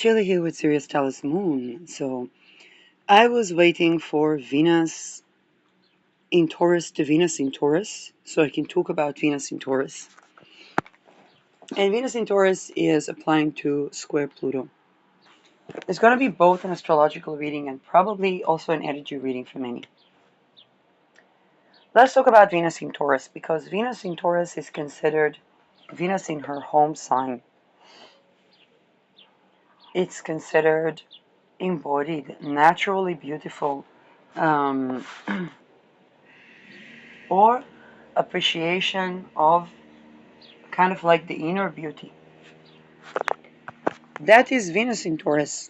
Chili here with Sirius Taurus Moon. So I was waiting for Venus in Taurus to Venus in Taurus so I can talk about Venus in Taurus. And Venus in Taurus is applying to square Pluto. It's going to be both an astrological reading and probably also an energy reading for many. Let's talk about Venus in Taurus because Venus in Taurus is considered Venus in her home sign. It's considered embodied, naturally beautiful, or appreciation of kind of like the inner beauty. That is Venus in Taurus.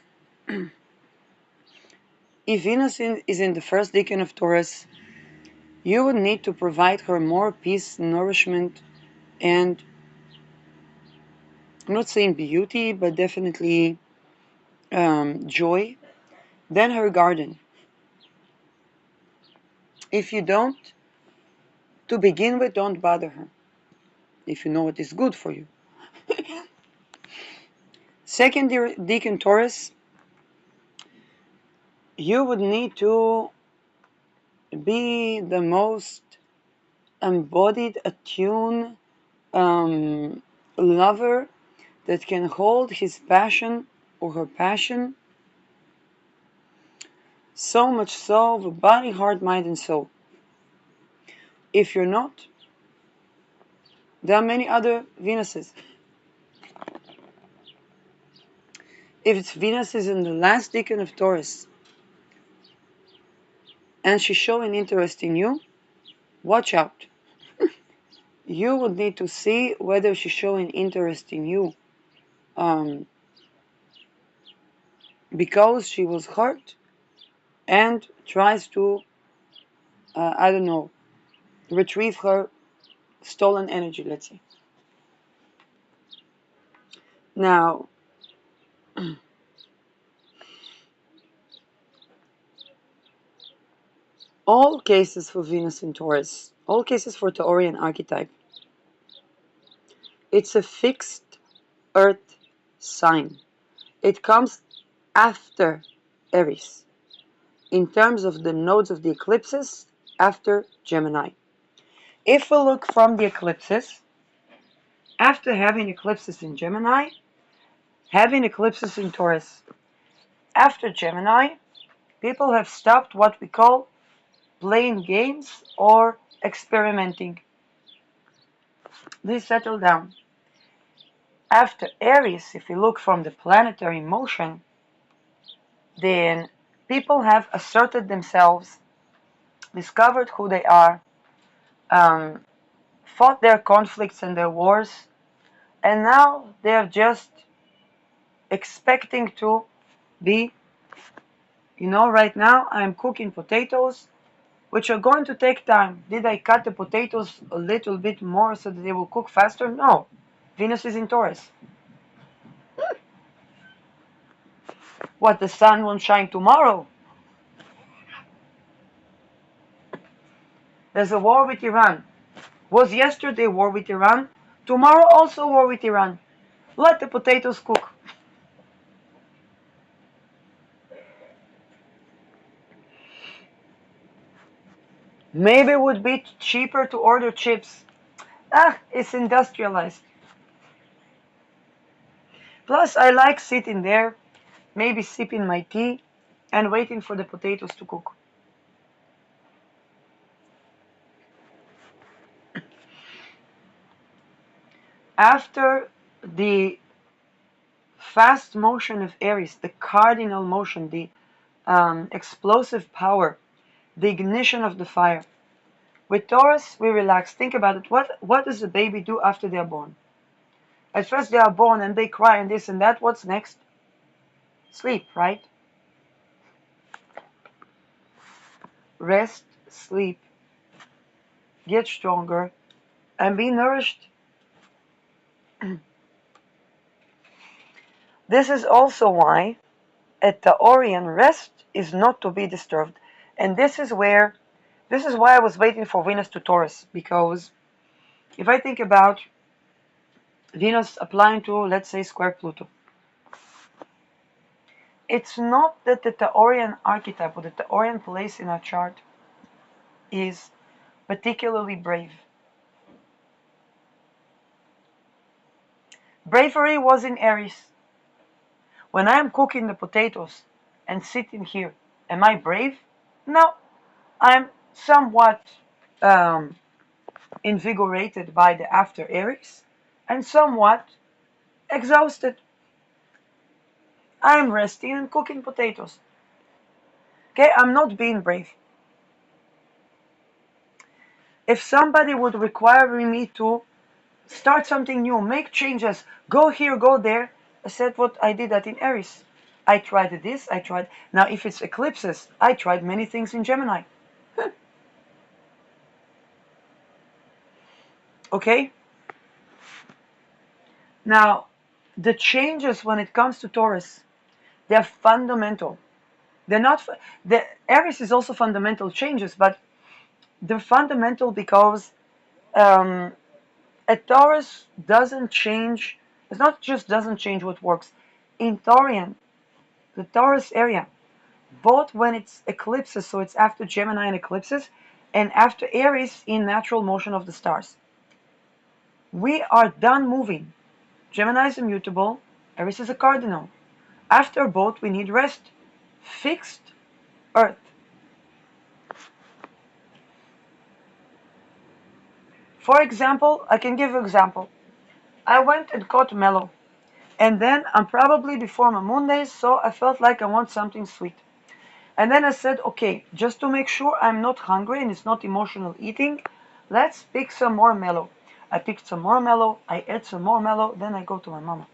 If Venus is in the first decan of Taurus, you would need to provide her more peace, nourishment, and I'm not saying beauty, but definitely joy than her garden. If you don't, to begin with, don't bother her. If you know what is good for you. Second decan Taurus, you would need to be the most embodied, attuned lover that can hold his passion or her passion so much so with body, heart, mind, and soul. If you're not, there are many other Venuses. If it's Venus is in the last decan of Taurus and she's showing interest in you, watch out. You would need to see whether she's showing interest in you because she was hurt and tries to, retrieve her stolen energy, let's say. Now, all cases for Venus in Taurus, all cases for Taurian archetype, it's a fixed earth sign. It comes after Aries. In terms of the nodes of the eclipses, after Gemini. If we look from the eclipses, after having eclipses in Gemini, having eclipses in Taurus, after Gemini, people have stopped what we call playing games or experimenting. They settle down. After Aries, if you look from the planetary motion, then people have asserted themselves, discovered who they are, fought their conflicts and their wars, and now they're just expecting to be, right now I'm cooking potatoes, which are going to take time. Did I cut the potatoes a little bit more so that they will cook faster? No. Venus is in Taurus. What, the sun won't shine tomorrow? There's a war with Iran. Was yesterday war with Iran? Tomorrow also war with Iran. Let the potatoes cook. Maybe it would be cheaper to order chips. It's industrialized. Plus, I like sitting there, maybe sipping my tea, and waiting for the potatoes to cook. After the fast motion of Aries, the cardinal motion, the explosive power, the ignition of the fire. With Taurus, we relax. Think about it. What does a baby do after they are born? At first they are born and they cry and this and that. What's next? Sleep, right? Rest, sleep, get stronger, and be nourished. This is also why a Taurian rest is not to be disturbed. And this is why I was waiting for Venus to Taurus, because if I think about Venus applying to, let's say, square Pluto, it's not that the Taurian archetype or the Taurian place in our chart is particularly brave. Bravery was in Aries. When I am cooking the potatoes and sitting here, am I brave? No, I'm somewhat um, invigorated by the after Aries and somewhat exhausted. I'm resting and cooking potatoes. Okay, I'm not being brave. If somebody would require me to start something new, make changes, go here, go there, I said what I did that in Aries. I tried this, I tried. Now, if it's eclipses, I tried many things in Gemini. Okay? Now, the changes when it comes to Taurus, they're fundamental. They're not, the Aries is also fundamental changes, but they're fundamental because a Taurus doesn't change, it's not just doesn't change what works. In Taurian, the Taurus area, both when it's eclipses, so it's after Gemini and eclipses, and after Aries in natural motion of the stars. We are done moving. Gemini is immutable, Aries is a cardinal. After both, we need rest. Fixed Earth. For example, I can give you an example. I went and caught mellow. And then I'm probably before my moon days, so I felt like I want something sweet. And then I said, okay, just to make sure I'm not hungry and it's not emotional eating, let's pick some more mellow. I picked some more mellow, I ate some more mellow, then I go to my mama.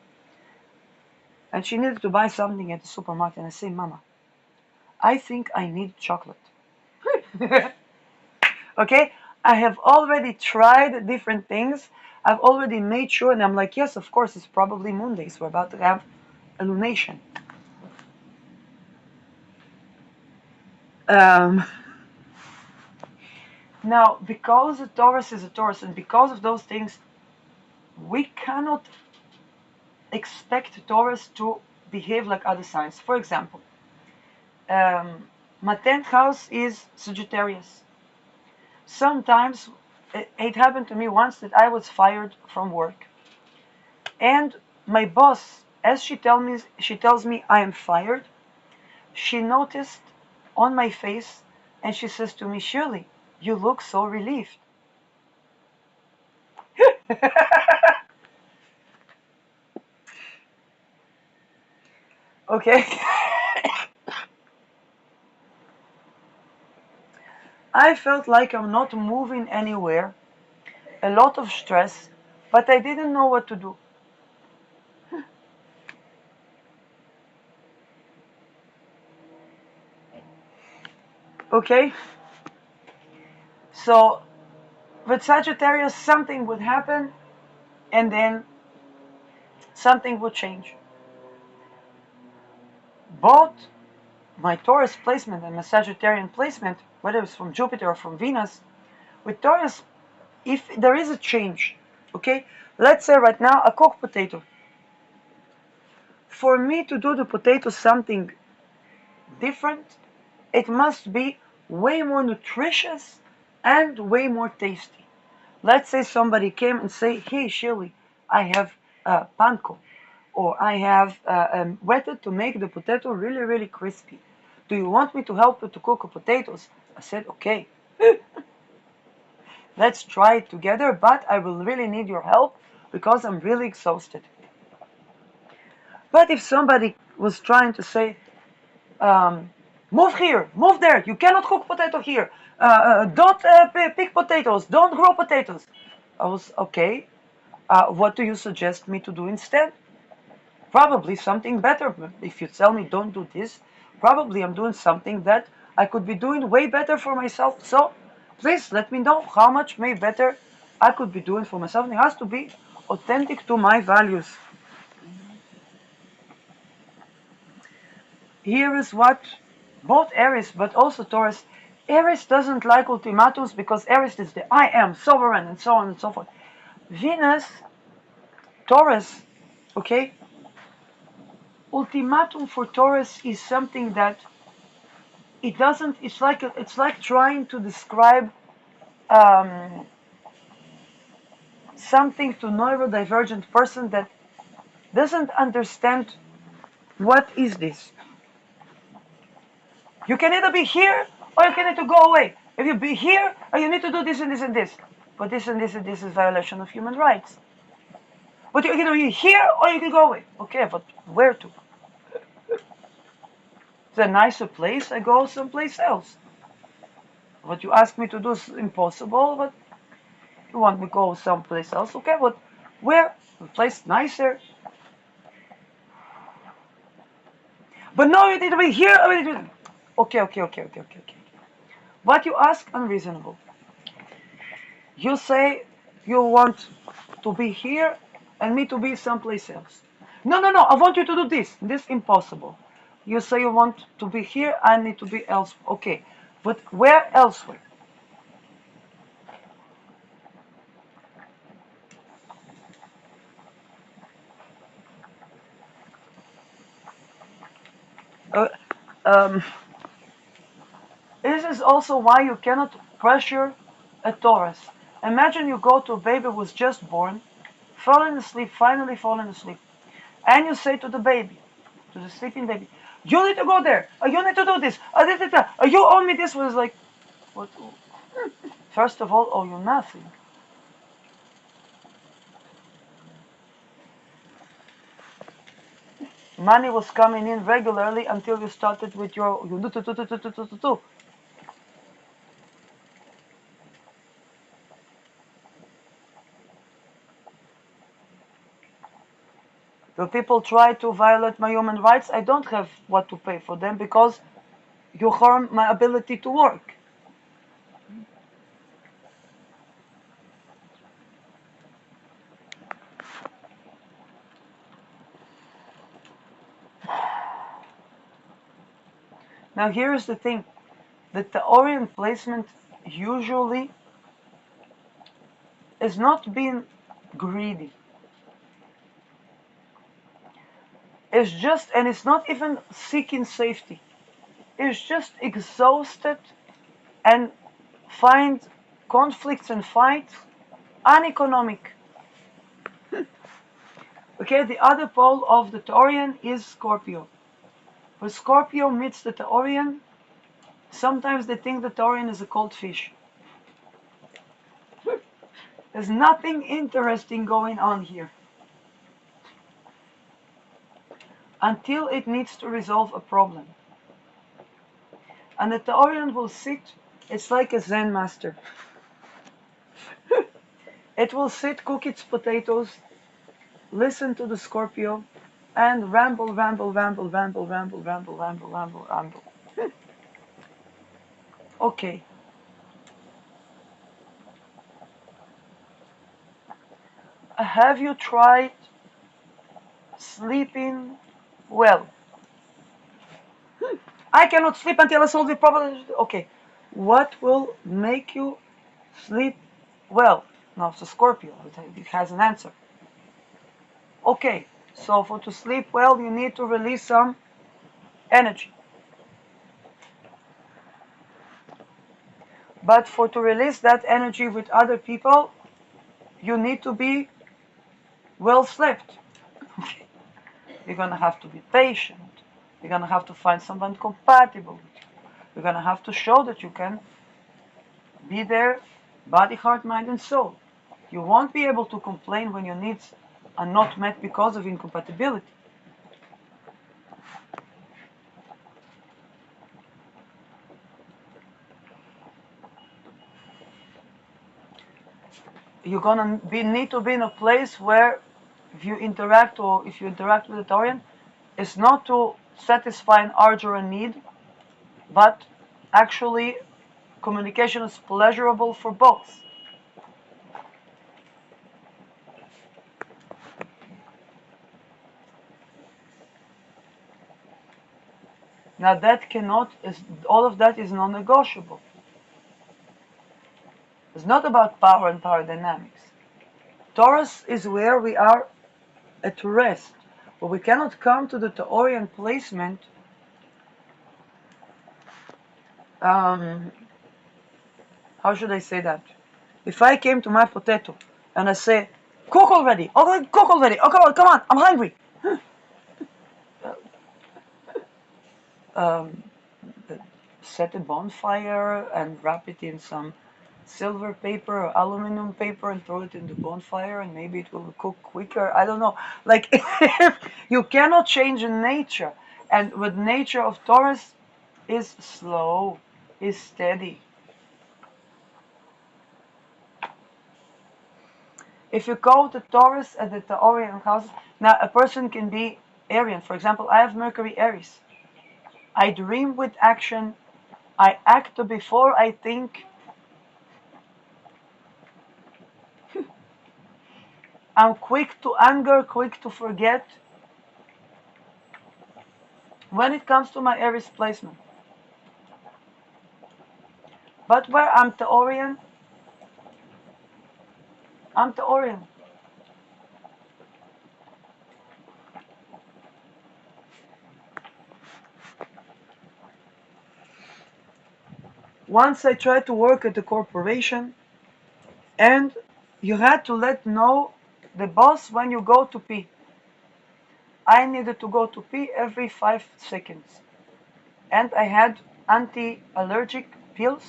And she needed to buy something at the supermarket, and I say, Mama, I think I need chocolate. Okay? I have already tried different things. I've already made sure, and I'm like, yes, of course, it's probably moon days. We're about to have a lunation. Um, Now, because a Taurus is a Taurus, and because of those things, we cannot expect Taurus to behave like other signs. For example, my 10th house is Sagittarius. Sometimes it happened to me once that I was fired from work, and my boss, as she tells me I am fired. She noticed on my face, and she says to me, Shirley, you look so relieved. Okay. I felt like I'm not moving anywhere, a lot of stress, but I didn't know what to do. Okay? So, with Sagittarius, something would happen, and then something would change. Both my Taurus placement and my Sagittarian placement, whether it's from Jupiter or from Venus, with Taurus, if there is a change, okay? Let's say right now I cook potato. For me to do the potato something different, it must be way more nutritious and way more tasty. Let's say somebody came and say, hey Shirley, I have panko, or I have wetted to make the potato really, really crispy. Do you want me to help you to cook potatoes? I said, okay. Let's try it together, but I will really need your help because I'm really exhausted. But if somebody was trying to say, move here, move there, you cannot cook potato here, don't pick potatoes, don't grow potatoes. I was, okay, what do you suggest me to do instead? Probably something better. If you tell me don't do this, probably I'm doing something that I could be doing way better for myself. So please let me know how much may better I could be doing for myself. And it has to be authentic to my values. Here is what both Aries but also Taurus. Aries doesn't like ultimatums because Aries is the I am sovereign and so on and so forth. Venus, Taurus, okay, Ultimatum for Taurus is something that it doesn't. It's like trying to describe um, something to neurodivergent person that doesn't understand what is this. You can either be here or you can need to go away. If you be here, or you need to do this and this and this. But this and this and this is violation of human rights. But you can either be here or you can go away. Okay, but where to? It's a nicer place, I go someplace else. What you ask me to do is impossible, but you want me to go someplace else. Okay, but where? A place nicer. But no, you need to be here. Or you need to be... Okay. What you ask, unreasonable. You say you want to be here and me to be someplace else. No, I want you to do this. This impossible. You say you want to be here, I need to be elsewhere. Okay, but where elsewhere? Uh, um, this is also why you cannot pressure a Taurus. Imagine you go to a baby who was just born, falling asleep, finally falling asleep, and you say to the baby, to the sleeping baby, you need to go there, you need to do this, you owe me this. Was like, what? First of all, owe you nothing. Money was coming in regularly until you started with your you do. The people try to violate my human rights. I don't have what to pay for them because you harm my ability to work. Now here's the thing. The Taurian placement usually is not being greedy. It's just, and it's not even seeking safety. It's just exhausted and find conflicts and fights uneconomic. Okay, the other pole of the Taurian is Scorpio. When Scorpio meets the Taurian, sometimes they think the Taurian is a cold fish. There's nothing interesting going on here. Until it needs to resolve a problem. And the Taurian will sit, it's like a Zen master. It will sit, cook its potatoes, listen to the Scorpio, and ramble. Okay. Have you tried sleeping well? I cannot sleep until I solve the problem. Okay. What will make you sleep well? Now it's a Scorpio. It has an answer. Okay. So for to sleep well, you need to release some energy. But for to release that energy with other people, you need to be well slept. Okay. You're gonna have to be patient. You're gonna have to find someone compatible with you. You're gonna have to show that you can be there, body, heart, mind, and soul. You won't be able to complain when your needs are not met because of incompatibility. You're gonna need to be in a place where if you interact with a Taurian, it's not to satisfy an urge or a need, but actually communication is pleasurable for both. Now that cannot, all of that is non-negotiable. It's not about power and power dynamics. Taurus is where we are at rest. But we cannot come to the Taurian placement how should I say that? If I came to my potato and I say, cook already, oh, cook already, oh, come on, I'm hungry. um, Set a bonfire and wrap it in some silver paper or aluminum paper and throw it in the bonfire and maybe it will cook quicker. I don't know. Like, you cannot change nature. And with nature of Taurus is slow, is steady. If you go to Taurus at the Taurian house, now a person can be Arian. For example, I have Mercury Aries. I dream with action. I act before I think. I'm quick to anger, quick to forget. When it comes to my Aries placement. But where I'm Taurian, I'm Taurian. Once I tried to work at a corporation and you had to let know the boss when you go to pee. I needed to go to pee every 5 seconds. And I had anti-allergic pills.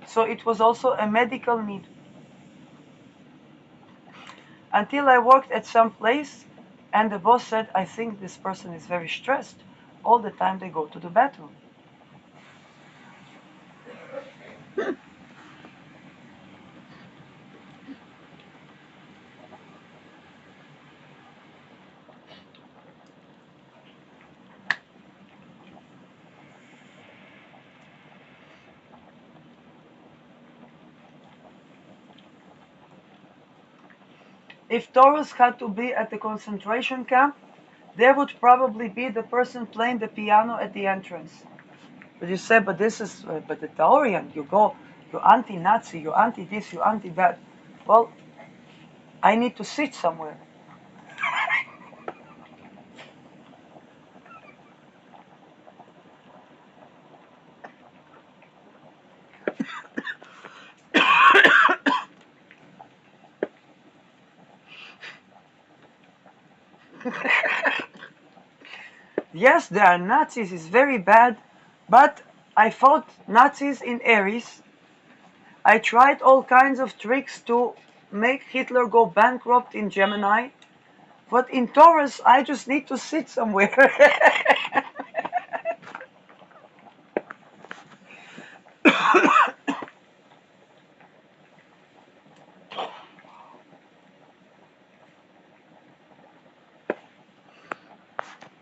So it was also a medical need. Until I worked at some place and the boss said, I think this person is very stressed. All the time they go to the bathroom. If Taurus had to be at the concentration camp, there would probably be the person playing the piano at the entrance. But you say, but this is, but the Taurian, you go, you're anti-Nazi, you're anti-this, you're anti-that. Well, I need to sit somewhere. Yes, there are Nazis, it's very bad, but I fought Nazis in Aries. I tried all kinds of tricks to make Hitler go bankrupt in Gemini. But in Taurus, I just need to sit somewhere.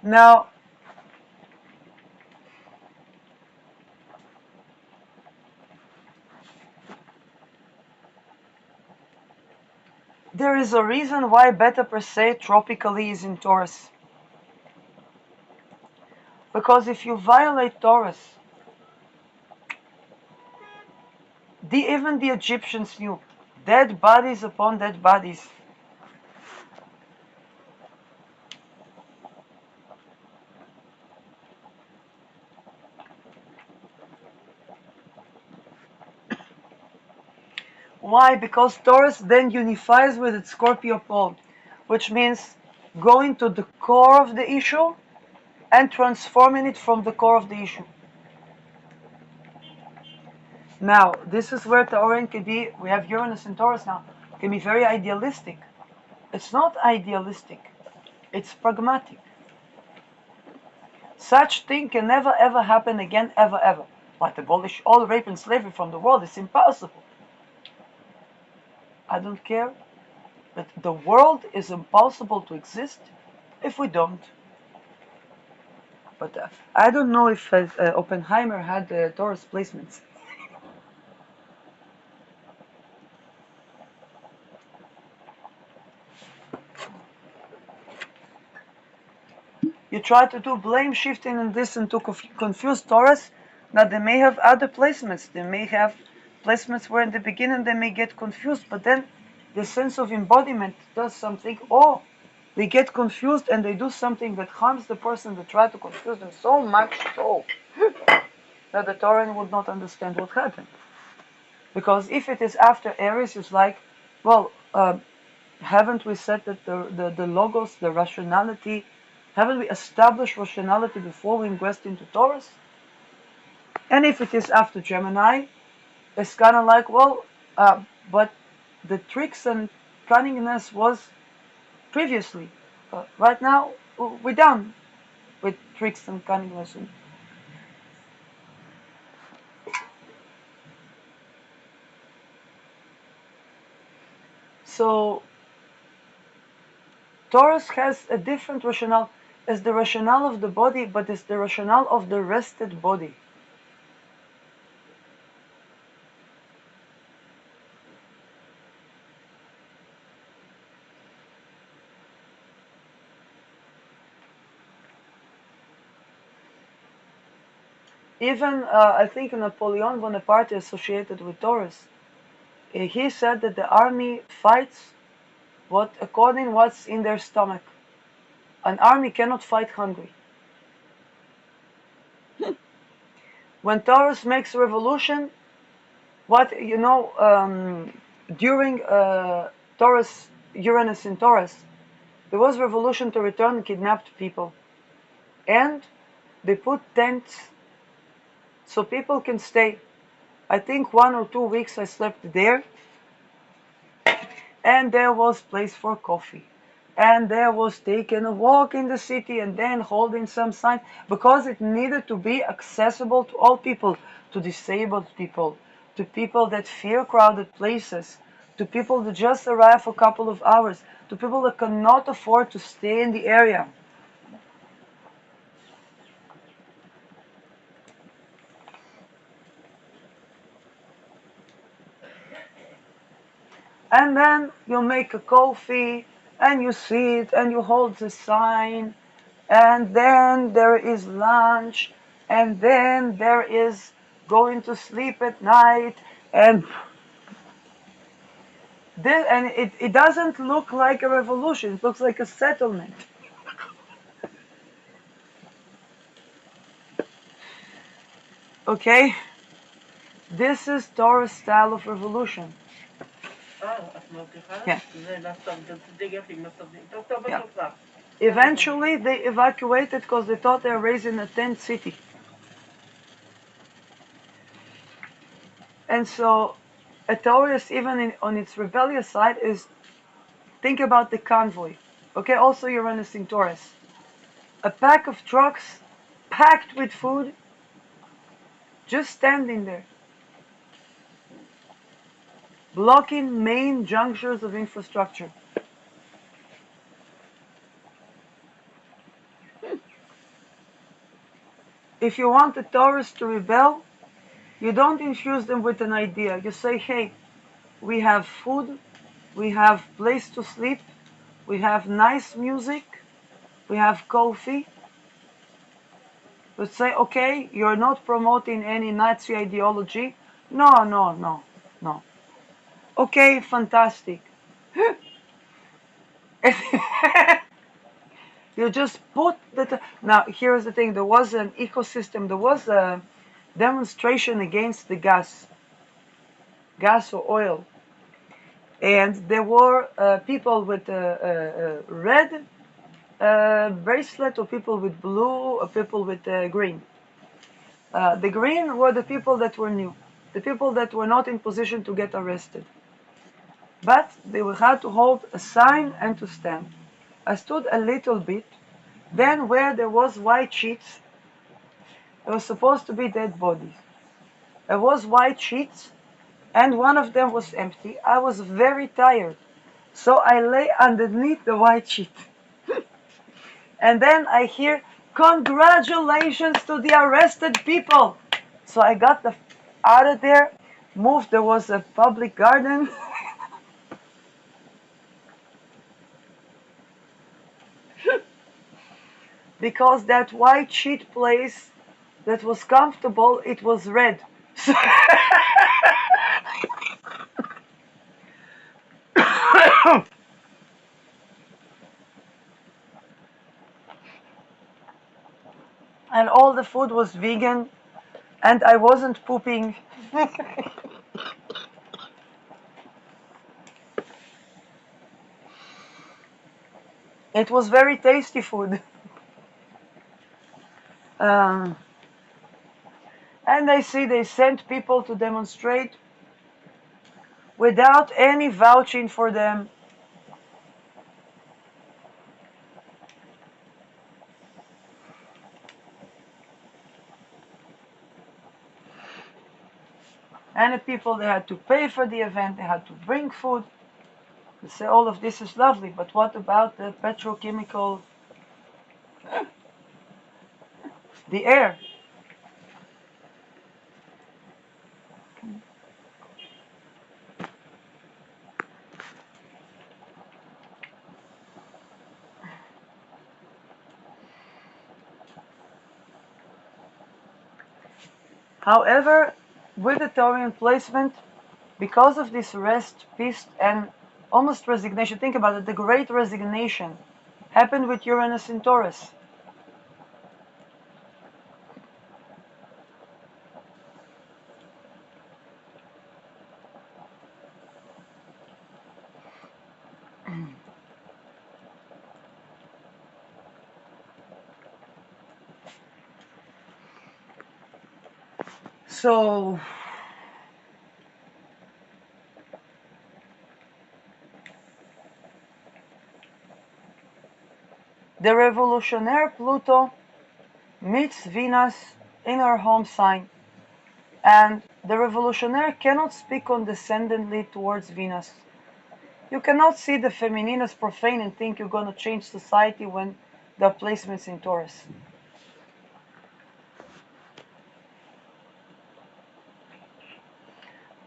Now, there is a reason why Beta Persei tropically is in Taurus. Because if you violate Taurus, even the Egyptians knew dead bodies upon dead bodies. Why? Because Taurus then unifies with its Scorpio pole, which means going to the core of the issue and transforming it from the core of the issue. Now, this is where Taurian can be, we have Uranus in Taurus now, can be very idealistic. It's not idealistic, it's pragmatic. Such thing can never ever happen again, ever ever. But abolish all rape and slavery from the world is impossible. I don't care, but the world is impossible to exist if we don't. But I don't know if Oppenheimer had Taurus placements. You try to do blame shifting and this and to confuse Taurus. Now they may have other placements. They may have placements where in the beginning they may get confused, but then the sense of embodiment does something. Oh, They get confused and they do something that harms the person. They try to confuse them so much so that the Tauran would not understand what happened. Because if it is after Aries, it's like, well, haven't we said that the logos, the rationality, haven't we established rationality before we ingressed into Taurus? And if it is after Gemini, it's kind of like, well, but the tricks and cunningness was previously. Right now, we're done with tricks and cunningness. So Taurus has a different rationale. It's the rationale of the body, but it's the rationale of the rested body. Even, I think Napoleon Bonaparte associated with Taurus, he said that the army fights what according what's in their stomach. An army cannot fight hungry. When Taurus makes a revolution, what during Taurus, Uranus in Taurus, there was revolution to return kidnapped people, and they put tents so people can stay. I think 1 or 2 weeks I slept there, and there was place for coffee, and there was taking a walk in the city and then holding some sign because it needed to be accessible to all people, to disabled people, to people that fear crowded places, to people that just arrive for a couple of hours, to people that cannot afford to stay in the area. And then you make a coffee and you sit and you hold the sign, and then there is lunch, and then there is going to sleep at night, and it doesn't look like a revolution, it looks like a settlement. Okay? This is Taurus style of revolution. Yeah. Yeah. Eventually they evacuated because they thought they were raising a tent city. And so a Taurus, even on its rebellious side, is think about the convoy. Okay, also Uranus in Taurus. A pack of trucks packed with food just standing there, blocking main junctures of infrastructure. If you want the Taurus to rebel, you don't infuse them with an idea. You say, hey, we have food, we have place to sleep, we have nice music, we have coffee. But say, okay, you're not promoting any Nazi ideology. No, no, no, no. Okay, fantastic. You just put the. Now, here's the thing: there was an ecosystem, there was a demonstration against the gas or oil. And there were people with a red bracelet, or people with blue, or people with green. The green were the people that were new, the people that were not in position to get arrested. But they had to hold a sign and to stand. I stood a little bit. Then where there was white sheets, there was supposed to be dead bodies. There was white sheets, and one of them was empty. I was very tired, so I lay underneath the white sheet. And then I hear, congratulations to the arrested people. So I got out of there, moved, there was a public garden. Because that white sheet place that was comfortable, it was red. and all the food was vegan, and I wasn't pooping. It was very tasty food. Um, and I see they sent people to demonstrate without any vouching for them. And the people, they had to pay for the event, they had to bring food. They say all of this is lovely, but what about the petrochemical, the air? However, with the Taurian placement, because of this rest, peace, and almost resignation, think about it, the great resignation happened with Uranus in Taurus. So, the revolutionary Pluto meets Venus in her home sign, and the revolutionary cannot speak condescendingly towards Venus. You cannot see the feminine as profane and think you're going to change society when the placement's in Taurus.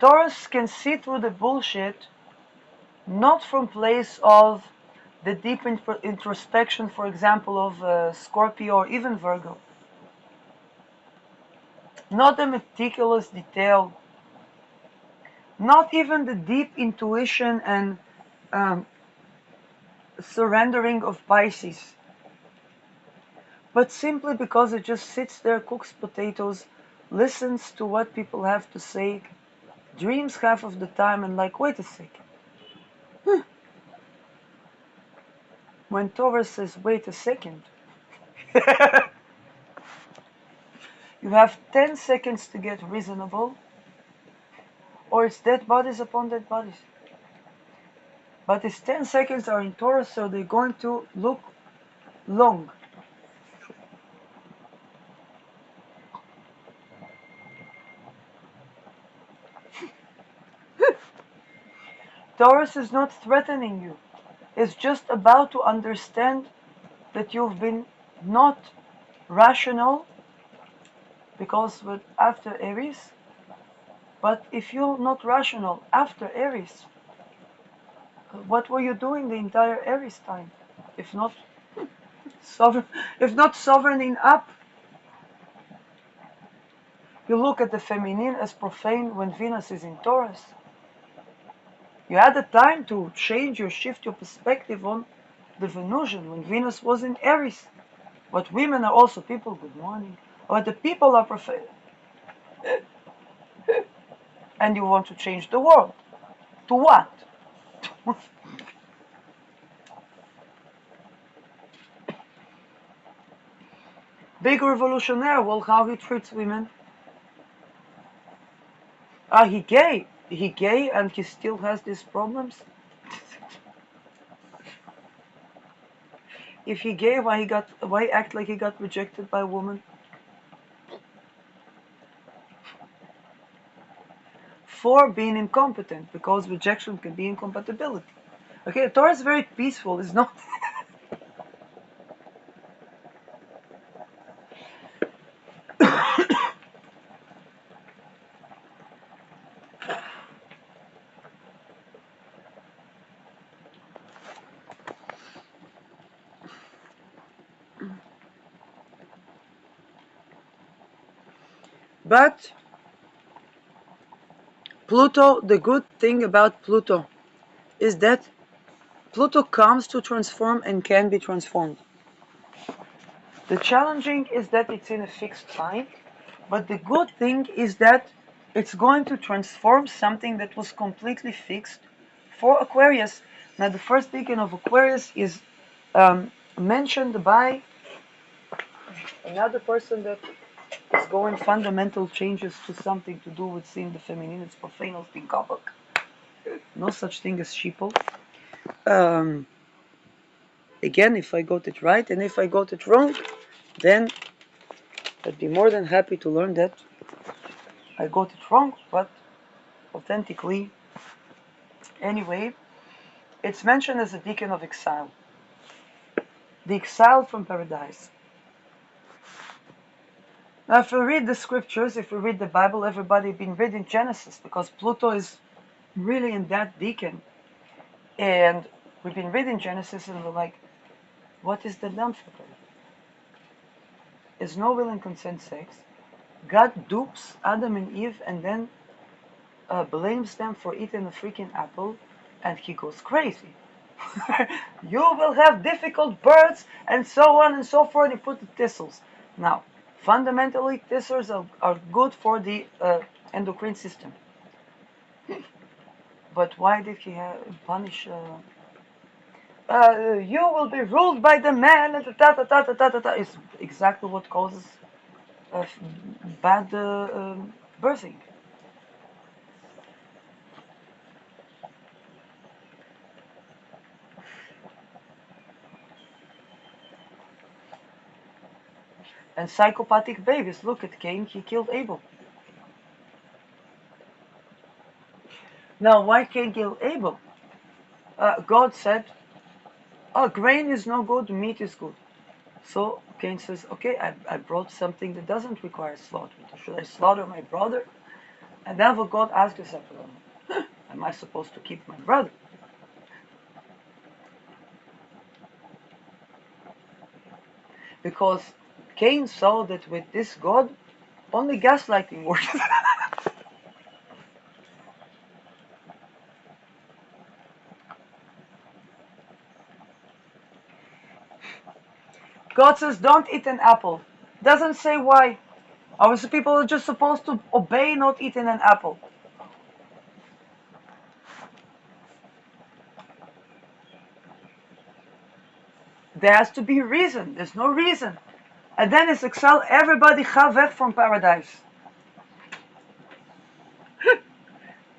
Taurus can see through the bullshit, not from place of the deep introspection, for example, of Scorpio or even Virgo. Not the meticulous detail, not even the deep intuition and um, surrendering of Pisces, but simply because it just sits there, cooks potatoes, listens to what people have to say, dreams half of the time, and like, wait a second. When Taurus says, wait a second, you have 10 seconds to get reasonable, or it's dead bodies upon dead bodies. But these 10 seconds are in Taurus, so they're going to look long. Taurus is not threatening you. It's just about to understand that you've been not rational, because with after Aries, but if you're not rational after Aries, what were you doing the entire Aries time? If not sovereign, if not sovereigning up. You look at the feminine as profane when Venus is in Taurus. You had the time to change or shift your perspective on the Venusian when Venus was in Aries. But women are also people, good morning. Or the people are profane. And you want to change the world. To what? Big revolutionary, well, how he treats women. He gay. He gay and he still has these problems. If he gay, why act like he got rejected by a woman? For being incompetent, because rejection can be incompatibility. Okay, Taurus is very peaceful. It's not. But Pluto, the good thing about Pluto is that Pluto comes to transform and can be transformed. The challenging is that it's in a fixed time, but the good thing is that it's going to transform something that was completely fixed for Aquarius. Now, the first deacon of Aquarius is mentioned by another person that is going fundamental changes to something to do with seeing the feminine. It's profanal thinkabak. No such thing as sheeple. Again, if I got it right, and if I got it wrong, then I'd be more than happy to learn that I got it wrong, but authentically. Anyway, it's mentioned as a deacon of exile. The exile from paradise. Now, if we read the scriptures, if we read the Bible, everybody been reading Genesis because Pluto is really in that deacon. And we've been reading Genesis and we're like, what is the lamb for? Is no will and consent sex. God dupes Adam and Eve and then blames them for eating a freaking apple, and he goes crazy. You will have difficult births and so on and so forth. He put the thistles. Now, fundamentally, thistles are good for the endocrine system. But why did he punish? You will be ruled by the man. Is exactly what causes bad birthing. And psychopathic babies. Look at Cain. He killed Abel. Now, why Cain killed Abel? God said, "Oh, grain is no good. Meat is good." So Cain says, "Okay, I brought something that doesn't require slaughter. Should I slaughter my brother?" And then God asked himself, "Am I supposed to keep my brother?" Because Cain saw that with this God, only gaslighting works. God says, "Don't eat an apple." Doesn't say why. Obviously, people are just supposed to obey not eating an apple. There has to be a reason. There's no reason. And then it's exile everybody chavech from paradise.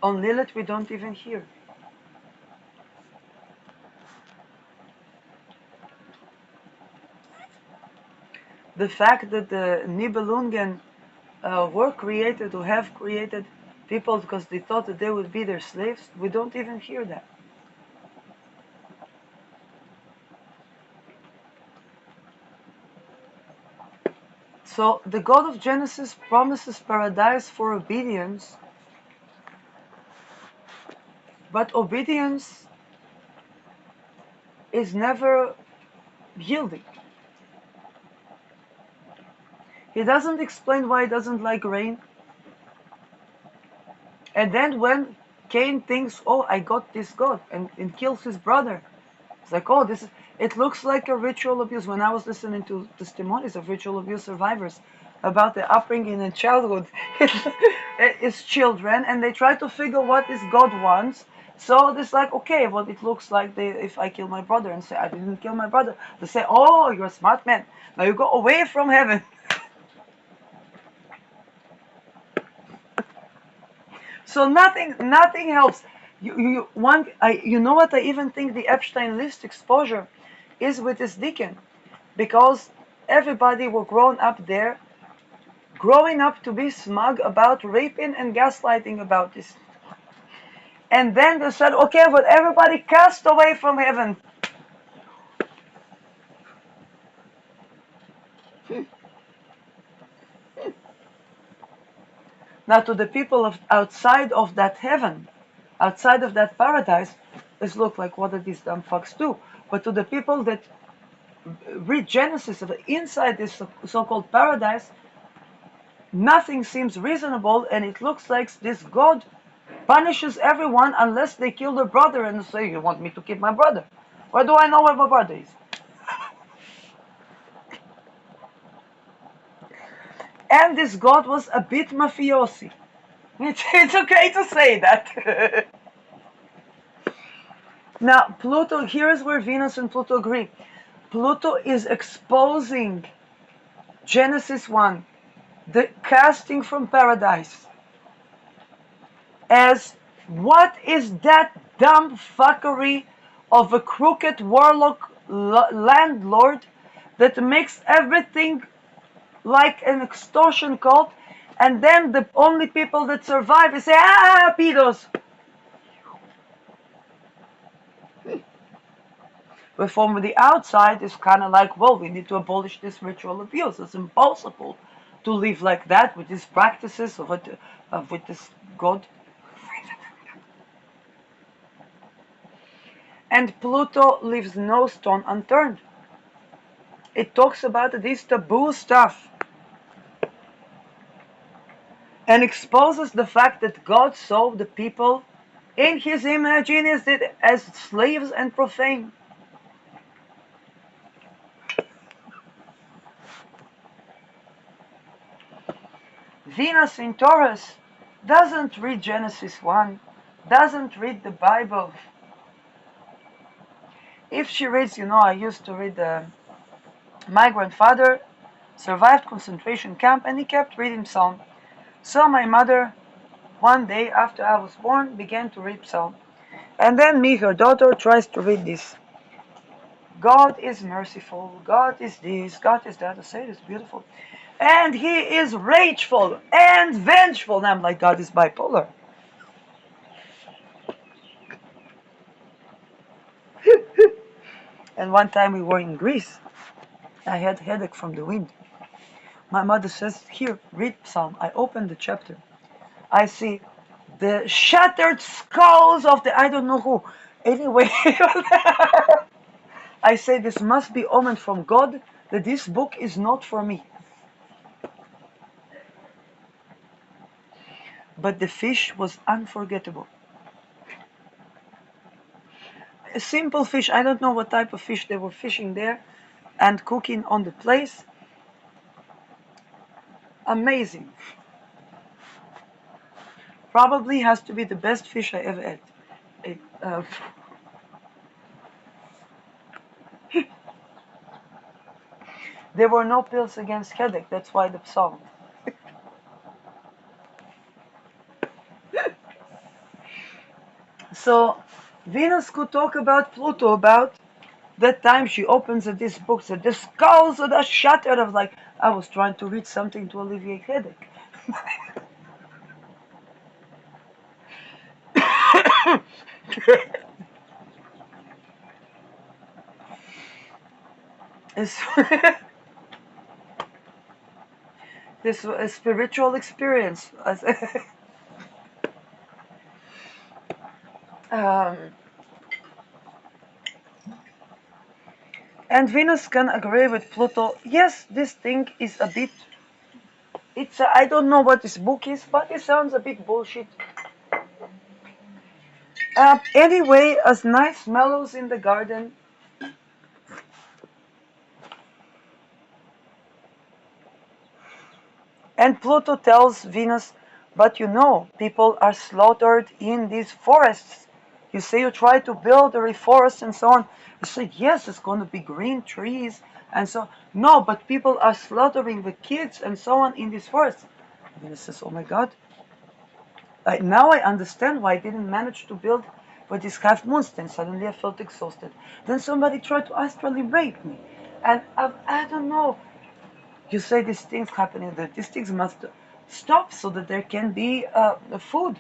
On Lilith, we don't even hear. The fact that the Nibelungen were created, or have created people because they thought that they would be their slaves, we don't even hear that. So the God of Genesis promises paradise for obedience, but obedience is never yielding. He doesn't explain why he doesn't like rain. And then when Cain thinks, "Oh, I got this God," and kills his brother, it's like, "Oh, this is." It looks like a ritual abuse. When I was listening to testimonies of ritual abuse survivors about their upbringing in childhood, it's children, and they try to figure what is God wants. So it's like, okay, well, it looks like if I kill my brother and say I didn't kill my brother, they say, "Oh, you're a smart man. Now you go away from heaven." So nothing helps. You know what? I even think the Epstein list exposure is with this deacon, because everybody were grown up there, growing up to be smug about raping and gaslighting about this. And then they said, "Okay, but everybody cast away from heaven." Now, to the people outside of that heaven, outside of that paradise, it's look like, what did these dumb fucks do? But to the people that read Genesis, inside this so-called paradise, nothing seems reasonable, and it looks like this God punishes everyone unless they kill their brother and say, "You want me to keep my brother? Where do I know where my brother is?" And this god was a bit mafiosi. It's okay to say that. Now, Pluto, here's where Venus and Pluto agree. Pluto is exposing Genesis 1, the casting from paradise, as what is that dumb fuckery of a crooked warlock landlord that makes everything like an extortion cult, and then the only people that survive is say, pedos. But from the outside, it's kind of like, well, we need to abolish this ritual abuse. It's impossible to live like that with these practices with this god. And Pluto leaves no stone unturned. It talks about this taboo stuff and exposes the fact that God saw the people in his image as slaves and profane. Venus in Taurus doesn't read Genesis 1, doesn't read the Bible. If she reads, I used to read my grandfather survived concentration camp and he kept reading Psalm. So my mother, one day after I was born, began to read Psalm. And then me, her daughter, tries to read this. God is merciful, God is this, God is that. I say it's beautiful. And he is rageful and vengeful. And I'm like, God is bipolar. And one time we were in Greece. I had headache from the wind. My mother says, here, read Psalm. I open the chapter. I see the shattered skulls of the I don't know who. Anyway, I say this must be omen from God that this book is not for me. But the fish was unforgettable. A simple fish, I don't know what type of fish they were fishing there and cooking on the place. Amazing. Probably has to be the best fish I ever ate. There were no pills against headache, that's why the psalm. So Venus could talk about Pluto, about that time she opens this book, said the skulls are shattered. I was like, I was trying to read something to alleviate headache. It's this was a spiritual experience. um, and Venus can agree with Pluto. Yes, this thing is a bit. I don't know what this book is, but it sounds a bit bullshit. Anyway, as nice mellows in the garden. And Pluto tells Venus, but people are slaughtered in these forests. You say you try to build a reforest and so on. You say, yes, it's going to be green trees and so on. No, but people are slaughtering the kids and so on in these forests. Venus says, oh my God. Now I understand why I didn't manage to build for these half moons. Then suddenly I felt exhausted. Then somebody tried to astrally rape me. And I don't know. You say these things happening, that these things must stop so that there can be food.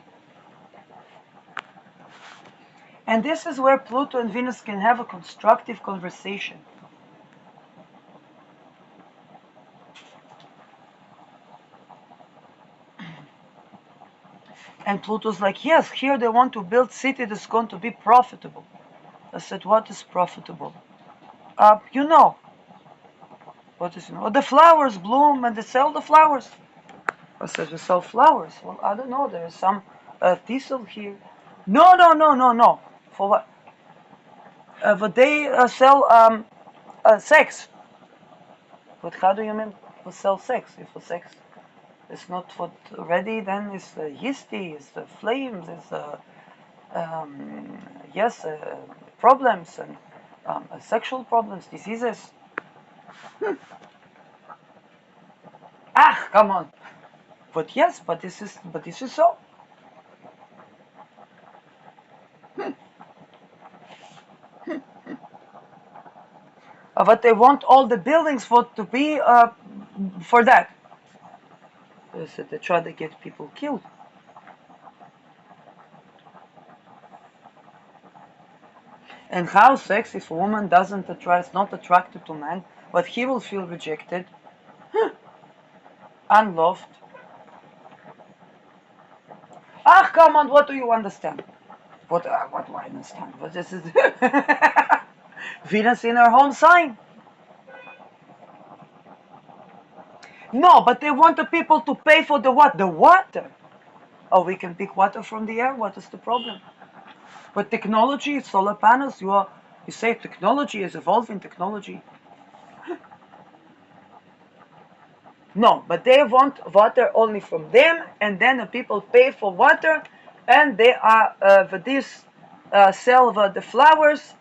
And this is where Pluto and Venus can have a constructive conversation. And Pluto's like, yes, here they want to build city that's going to be profitable. I said, what is profitable? You know. What is, the flowers bloom and they sell the flowers. I said, we sell flowers. Well, I don't know, there is some thistle here. No, no, no, no, no. For what? But they sell sex. But how do you mean for sell sex? If for sex, It's not what ready, then it's the yeasty, it's the flames, it's the um, yes, problems and sexual problems, diseases. Ah, come on. But yes, but this is so. But they want all the buildings for to be for that. So they try to get people killed. And how sex if a woman doesn't attract, is not attracted to man, but he will feel rejected, unloved. Ah, come on, what do you understand? What do I understand? What this is Venus in her home sign. No, but they want the people to pay for the what? The water. Oh, we can pick water from the air. What is the problem? But technology, solar panels, you say technology is evolving technology. No, but they want water only from them, and then the people pay for water, and they are for this sell the flowers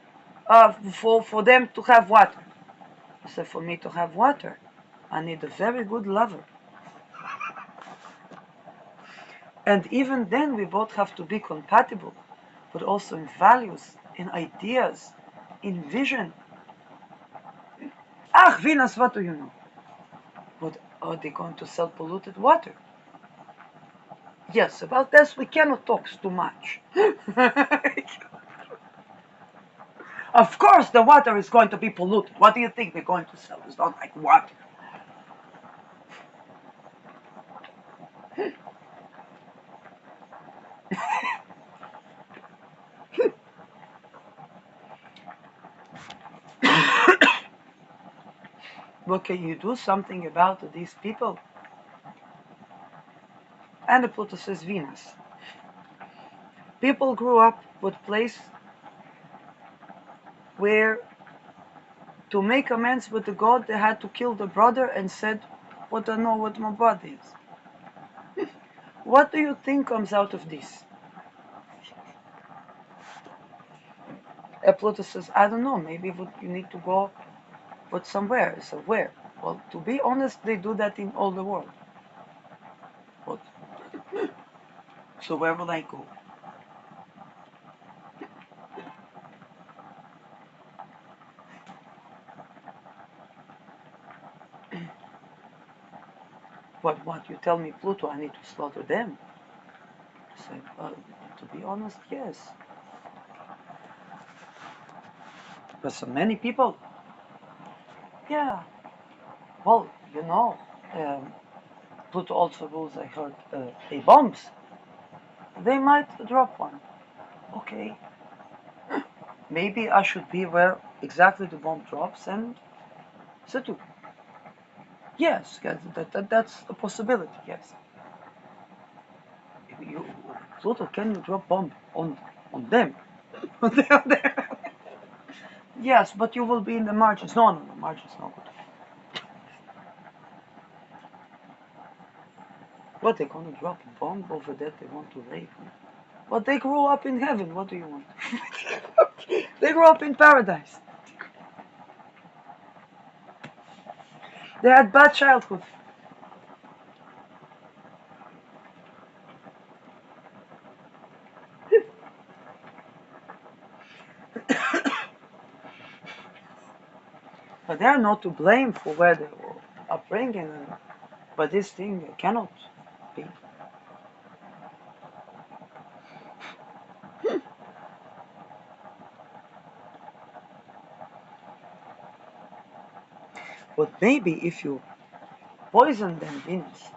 for them to have water. So for me to have water, I need a very good lover. And even then, we both have to be compatible, but also in values, in ideas, in vision. Ah, Venus, what do you know? But are they going to sell polluted water? Yes, about this we cannot talk too much. Of course, the water is going to be polluted. What do you think they're going to sell? It's not like water. But can you do something about these people? And the Pluto says Venus. People grew up with a place where to make amends with the god they had to kill the brother and said, "What I know what my body is." What do you think comes out of this? Pluto says, "I don't know, maybe you need to go but somewhere." So where? Well, to be honest, they do that in all the world. But so where will I go? What? You tell me Pluto, I need to slaughter them? I said, to be honest, yes. But so many people, yeah. Well, um, Pluto also rules, I heard, a bombs. They might drop one. Okay. Maybe I should be where exactly the bomb drops and settle. Yes, that's a possibility, yes. You, Pluto, can you drop bomb on them? Yes, but you will be in the margins. No, no, no, margins no good. What, they're gonna drop a bomb over that they want to rape me? But they grew up in heaven, what do you want? They grew up in paradise. They had bad childhood. But they are not to blame for where they were upbringing. But this thing cannot be. But maybe if you poison them, Venus,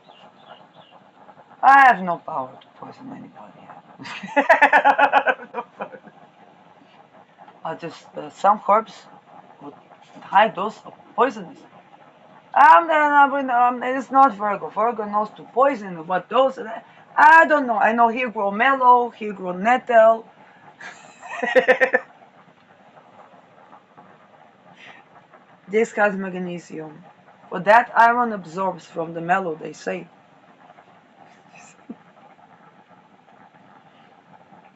I have no power to poison anybody. I just some herbs with high dose of poisonous. It's not Virgo. Virgo knows to poison. What dose? I don't know. I know here grow mellow, here grow nettle. This has magnesium. But that iron absorbs from the mellow, they say.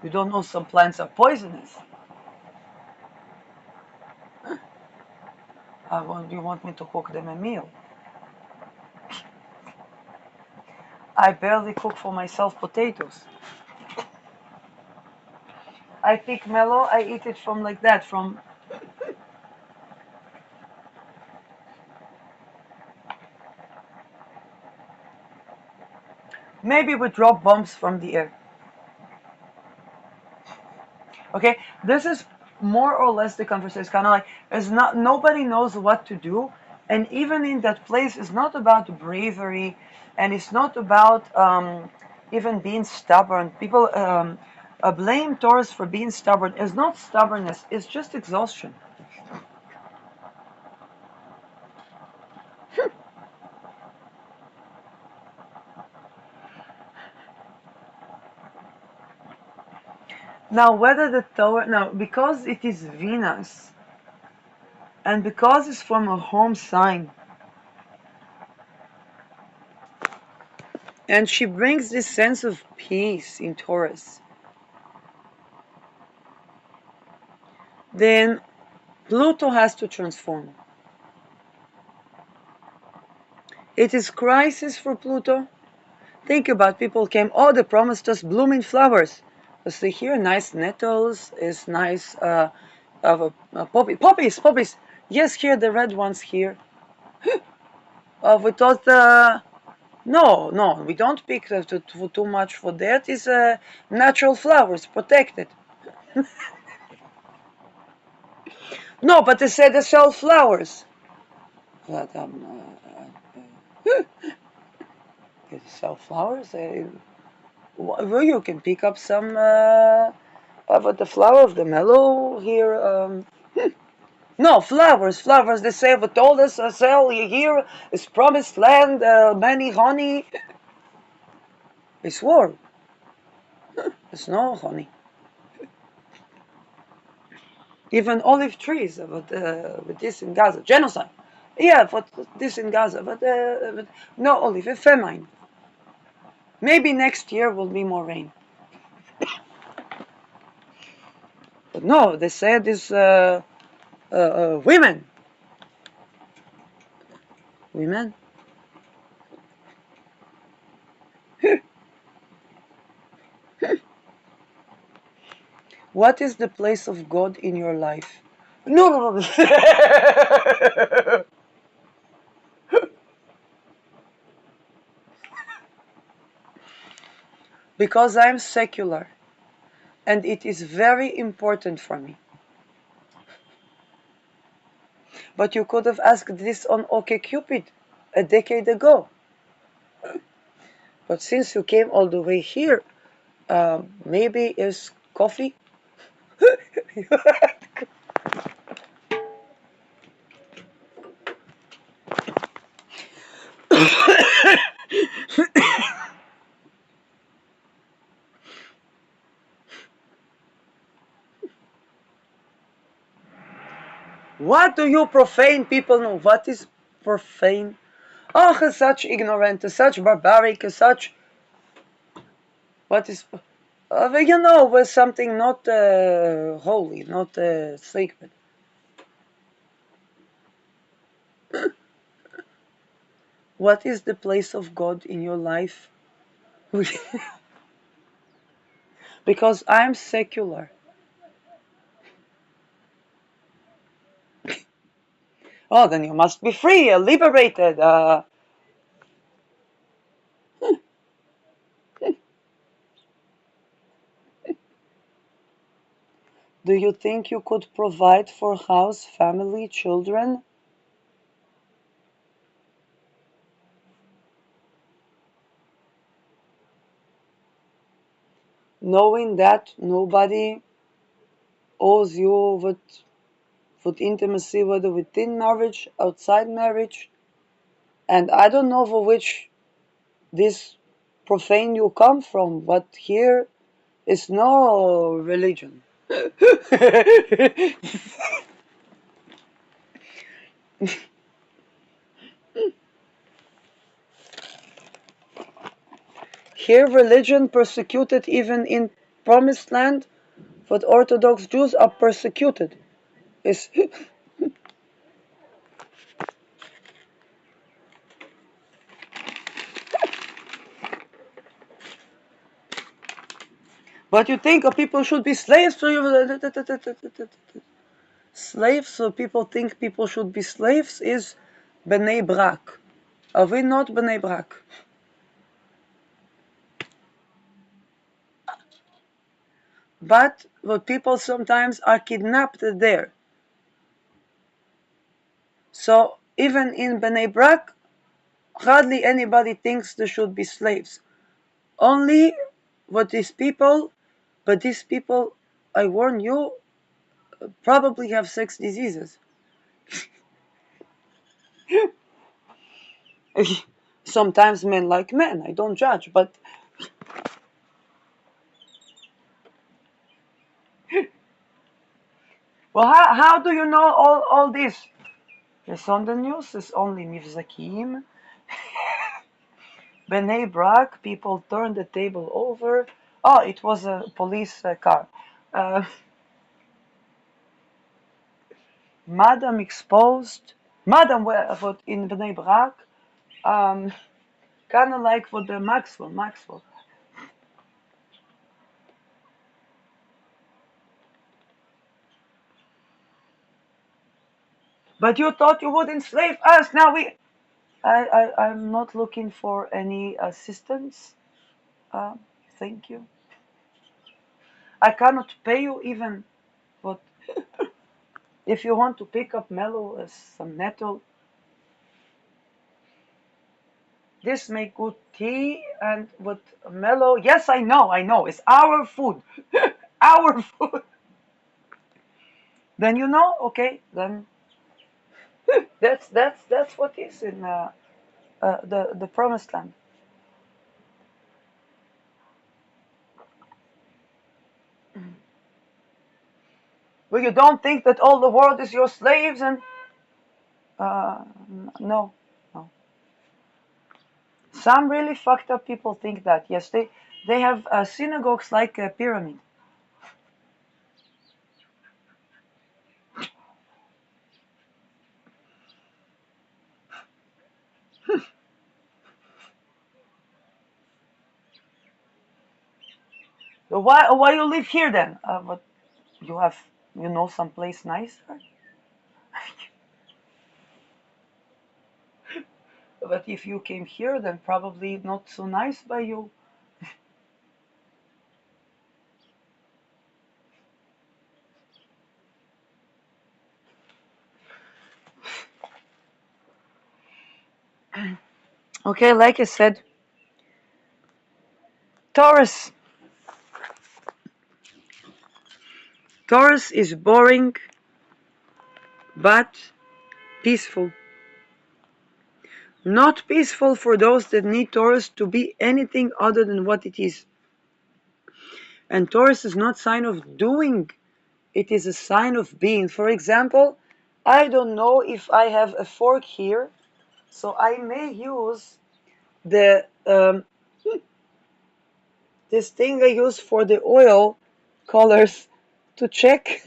You don't know some plants are poisonous. You want me to cook them a meal? I barely cook for myself potatoes. I pick mellow, I eat it from like that, from... Maybe we drop bombs from the air. Okay, this is more or less the conversation. It's kind of like, it's not, nobody knows what to do, and even in that place, it's not about bravery, and it's not about even being stubborn. People blame Taurus for being stubborn. It's not stubbornness, it's just exhaustion. Now, whether the Taurus, now, because it is Venus, and because it's from a home sign, and she brings this sense of peace in Taurus, then Pluto has to transform. It is crisis for Pluto. Think about people came, oh, they promised us blooming flowers. You see here, nice nettles, is nice poppies. Yes, here, the red ones here. We thought, no, we don't pick too much for that. It's natural flowers, protected. No, but they said they sell flowers. But, they sell flowers? Well, you can pick up some but the flower of the mellow here. No, flowers. They say, but told us, sell here is promised land, many honey. It's war. There's no honey. Even olive trees, but this in Gaza. Genocide. Yeah, but this in Gaza, but no olive, a famine. Maybe next year will be more rain. But no, they said this women. Women? What is the place of God in your life? No. Because I'm secular, and it is very important for me. But you could have asked this on OkCupid a decade ago. But since you came all the way here, maybe is coffee? What do you profane people know? What is profane? Oh, such ignorant, such barbaric, such... What is... was something not holy, not sacred. What is the place of God in your life? Because I'm secular. Oh, then you must be free, liberated. Do you think you could provide for house, family, children? Knowing that nobody owes you with intimacy, whether within marriage, outside marriage. And I don't know for which this profane you come from, but here is no religion. Here religion persecuted even in... promised land, but Orthodox Jews are persecuted. Is but you think people should be slaves, so you slaves, so people think people should be slaves is Bnei Brak. Are we not Bnei Brak? But what people sometimes are kidnapped there. So even in Bnei Brak, hardly anybody thinks there should be slaves. Only what these people, but these people, I warn you, probably have sex diseases. Sometimes men like men, I don't judge, but well, how do you know all this? It's on the news, it's only Mivzakim. Bnei Brak, people turned the table over. Oh, it was a police car. Uh, Madam exposed. Madam what in Bnei Brak. Kind of like for the Maxwell. But you thought you would enslave us. Now I'm not looking for any assistance. Uh, thank you. I cannot pay you even what if you want to pick up mellow as some nettle. This make good tea and with mellow. Yes, I know. It's our food, our food. Then you know, okay. Then that's what is in the promised land. Well, you don't think that all the world is your slaves and uh, no, no. Some really fucked up people think that. Yes, they have synagogues like a pyramid. So why you live here then? But you have some place nicer. But if you came here, then probably not so nice by you. Okay, like I said, Taurus. Taurus is boring, but peaceful. Not peaceful for those that need Taurus to be anything other than what it is. And Taurus is not sign of doing, it is a sign of being. For example, I don't know if I have a fork here, so I may use the this thing I use for the oil colors to check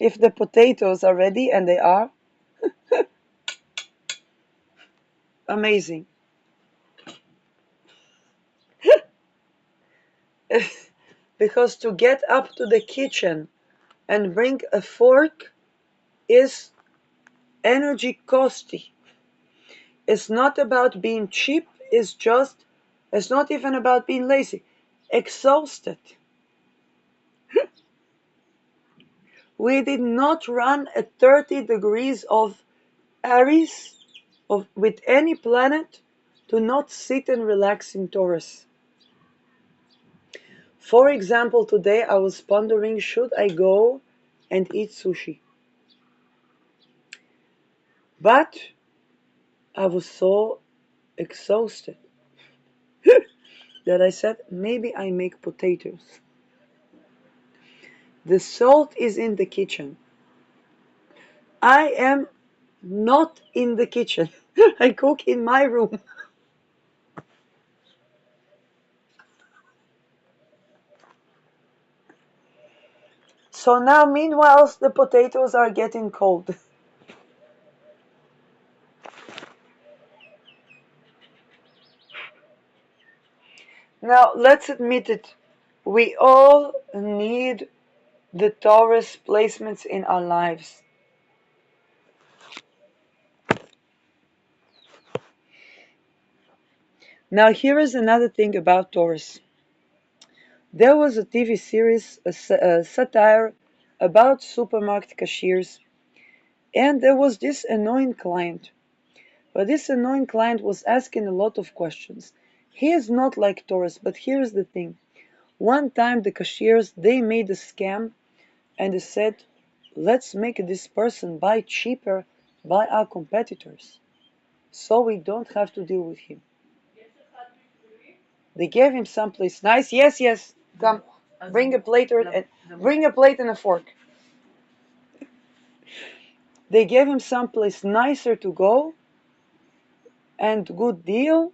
if the potatoes are ready, and they are. Amazing. Because to get up to the kitchen and bring a fork is energy costly. It's not about being cheap, it's not even about being lazy. Exhausted. We did not run at 30 degrees of Aries with any planet to not sit and relax in Taurus. For example, today I was pondering, should I go and eat sushi? But I was so exhausted that I said, maybe I make potatoes. The salt is in the kitchen. I am not in the kitchen. I cook in my room. So now, meanwhile, the potatoes are getting cold. Now, let's admit it. We all need the Taurus placements in our lives. Now, here is another thing about Taurus. There was a TV series, a satire about supermarket cashiers, and there was this annoying client. But this annoying client was asking a lot of questions. He is not like Taurus, but here's the thing. One time the cashiers, they made a scam and they said, let's make this person buy cheaper by our competitors so we don't have to deal with him. They gave him someplace nice. Yes, yes, come, bring a plate and bring a plate and a fork. They gave him someplace nicer to go and good deal.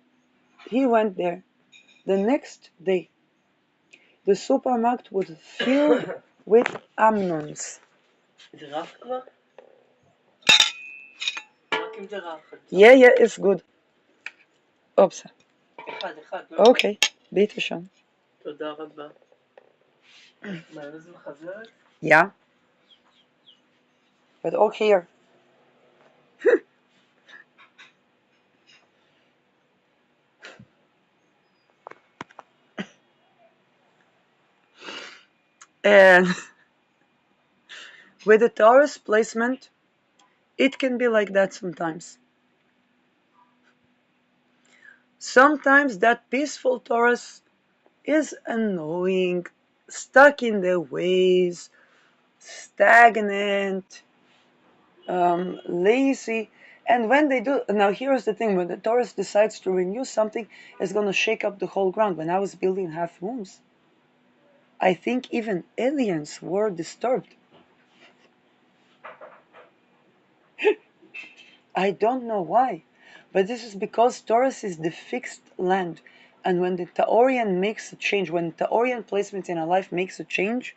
He went there. The next day, the supermarket was filled with Amnons. Yeah, yeah, it's good. Oops. Okay, bitte schon. Ja, but ook hier. And with the Taurus placement, it can be like that sometimes. Sometimes that peaceful Taurus is annoying, stuck in their ways, stagnant, lazy. And when they do, now here's the thing, when the Taurus decides to renew something, it's going to shake up the whole ground. When I was building half moons, I think even aliens were disturbed. I don't know why, but this is because Taurus is the fixed land. And when the Taurian makes a change, when the Taurian placement in our life makes a change,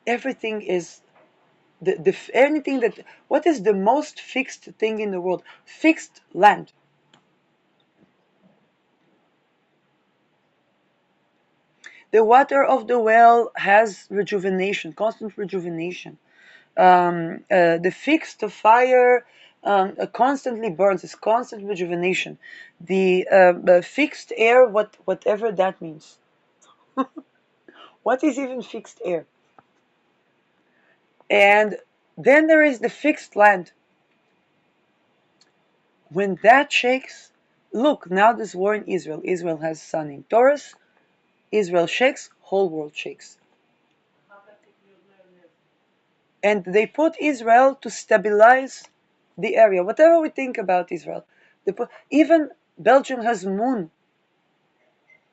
everything is anything that, what is the most fixed thing in the world? Fixed land. The water of the well has rejuvenation, constant rejuvenation. The fixed fire constantly burns. It's constant rejuvenation. The fixed air, whatever that means. What is even fixed air? And then there is the fixed land. When that shakes, look, now there's war in Israel. Israel has sun in Taurus. Israel shakes, whole world shakes. And they put Israel to stabilize the area. Whatever we think about Israel, even Belgium has moon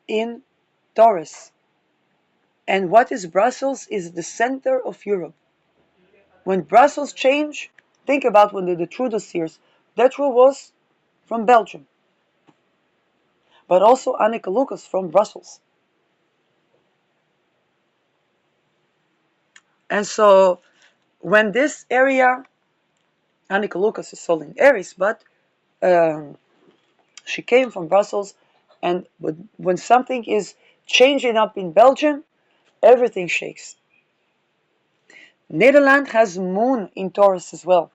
in Taurus. And what is Brussels is the center of Europe. When Brussels changed, think about when the Trudeau years. That was from Belgium. But also Anneke Lucas from Brussels. And so when this area, Anneke Lucas is sold in Aries, but she came from Brussels, and when something is changing up in Belgium, everything shakes. Netherlands has moon in Taurus as well.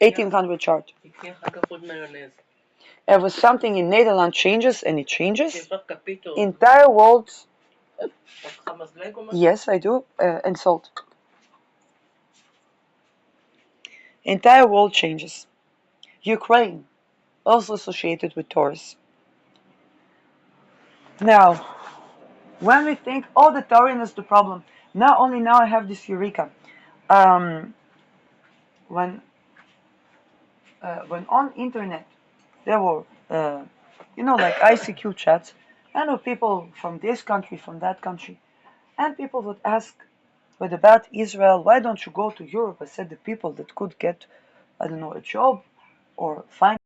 1800 chart. If something in Netherlands changes, and it changes, entire world. Yes, I do, and salt. Entire world changes. Ukraine, also associated with Taurus. Now, when we think, oh, the Taurian is the problem, not only now I have this eureka. When on internet there were, like ICQ chats, and with people from this country, from that country, and people would ask, but about Israel, why don't you go to Europe? I said the people that could get, I don't know, a job or find